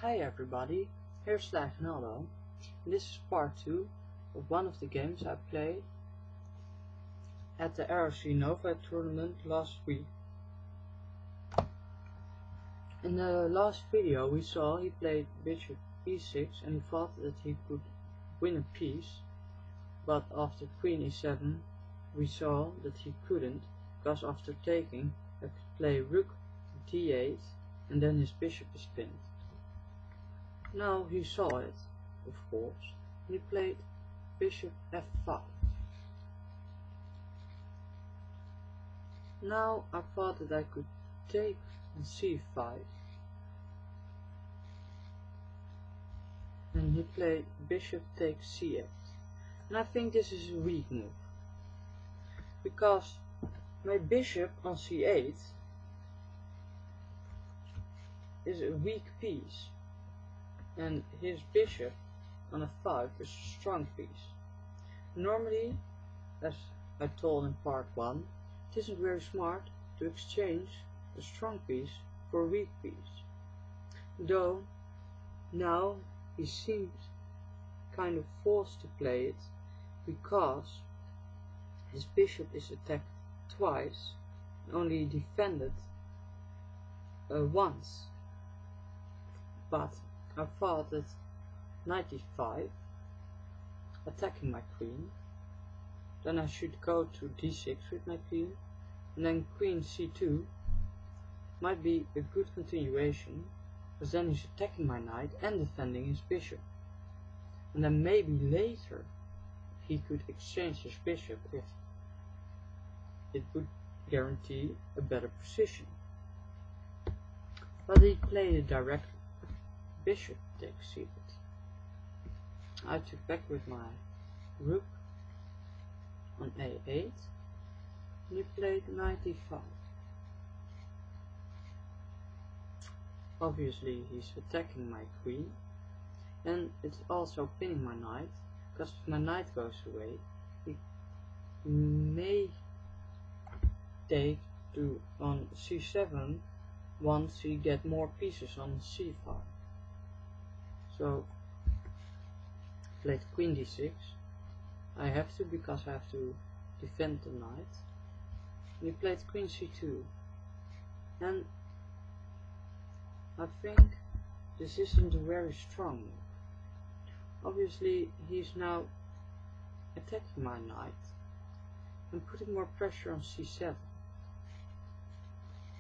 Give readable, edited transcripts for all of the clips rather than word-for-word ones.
Hi everybody, here's ROC NOVA, and this is part 2 of one of the games I played at the ROC NOVA tournament last week. In the last video we saw he played bishop e6 and he thought that he could win a piece, but after queen e7 we saw that he couldn't, because after taking he could play rook d8 and then his bishop is pinned. Now he saw it, of course, and he played bishop f5. Now I thought that I could take on c5, and he played bishop takes c8, and I think this is a weak move, because my bishop on c8 is a weak piece, and his bishop on f5 is a strong piece. Normally, as I told in part 1, it isn't very smart to exchange a strong piece for a weak piece. Though now he seems kind of forced to play it because his bishop is attacked twice and only defended once. But I thought that knight e5, attacking my queen, then I should go to d6 with my queen, and then queen c2 might be a good continuation, because then he's attacking my knight and defending his bishop. And then maybe later he could exchange his bishop if it would guarantee a better position. But he played it directly. Bishop takes c8. I took back with my rook on a8, and he played knight e5. Obviously he's attacking my queen, and it's also pinning my knight, because if my knight goes away he may take to on c7 once he get more pieces on c5. So played queen d6. I have to, because I have to defend the knight. And he played queen c2, and I think this isn't a very strong move. Obviously he's now attacking my knight and putting more pressure on c7,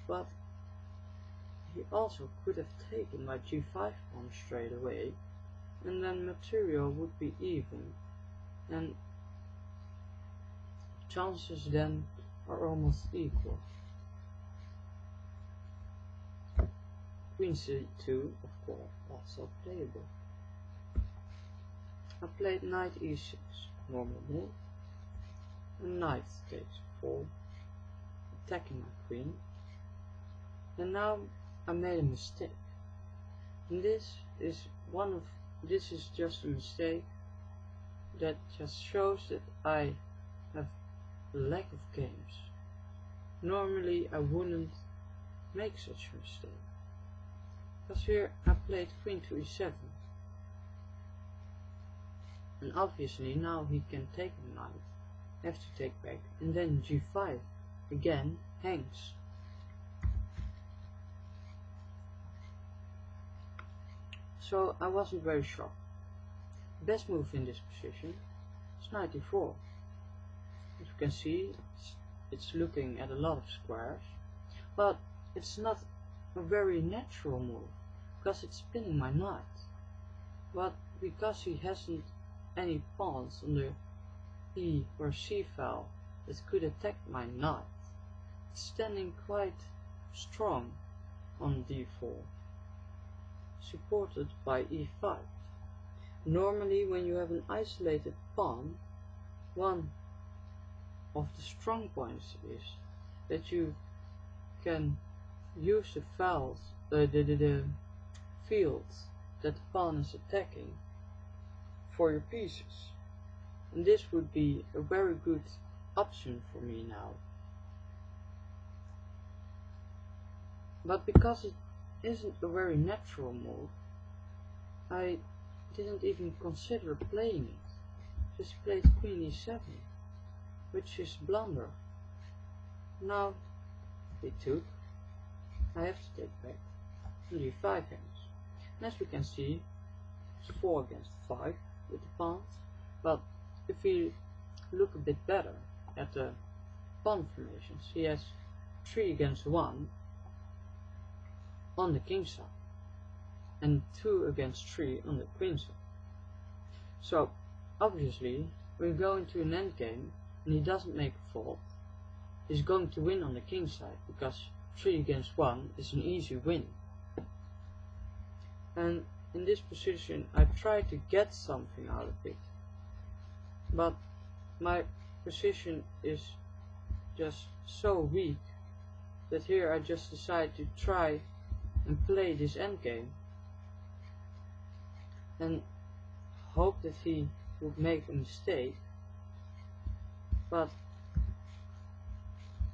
but he also could have taken my g5 pawn straight away, and then material would be even, and chances then are almost equal. Queen c2, of course, also playable. I played knight e6, normal move, and knight takes 4, attacking my queen, and now I made a mistake. And this is just a mistake that just shows that I have a lack of games. Normally I wouldn't make such a mistake, because here I played queen to e7, and obviously now he can take the knight, I have to take back, and then g5 again hangs. So I wasn't very sharp. The best move in this position is knight e4. As you can see, it's looking at a lot of squares, but it's not a very natural move, because it's pinning my knight. But because he hasn't any pawns on the e or c file that could attack my knight, it's standing quite strong on d4. Supported by e5. Normally when you have an isolated pawn, one of the strong points is that you can use the files, the fields that the pawn is attacking for your pieces, and this would be a very good option for me now. But because it isn't a very natural move, I didn't even consider playing it. Just played queen e7, which is blunder. Now he took. I have to take back. And d5 hangs. And as we can see, it's 4 against 5 with the ponts. But if we look a bit better at the pawn formations, he has 3 against 1 on the king side and 2 against 3 on the queen side. So obviously when we go into an endgame and he doesn't make a fault, he's going to win on the king side, because 3 against 1 is an easy win. And in this position I try to get something out of it, but my position is just so weak that here I just decide to try and play this endgame and hope that he would make a mistake. But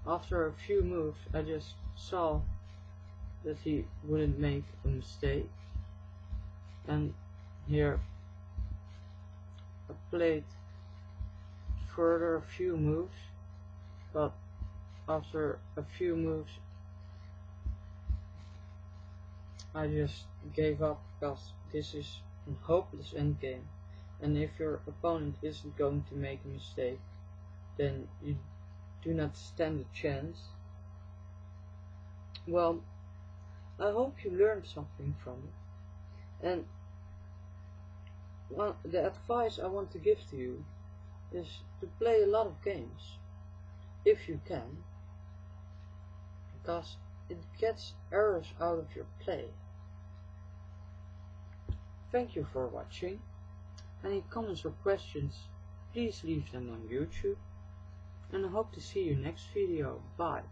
after a few moves I just saw that he wouldn't make a mistake, and here I played further a few moves, but after a few moves I just gave up, because this is a hopeless endgame, and if your opponent isn't going to make a mistake, then you do not stand a chance. Well, I hope you learned something from it, and the advice I want to give to you is to play a lot of games, if you can, because it gets errors out of your play. Thank you for watching. Any comments or questions, please leave them on YouTube, and I hope to see you next video. Bye.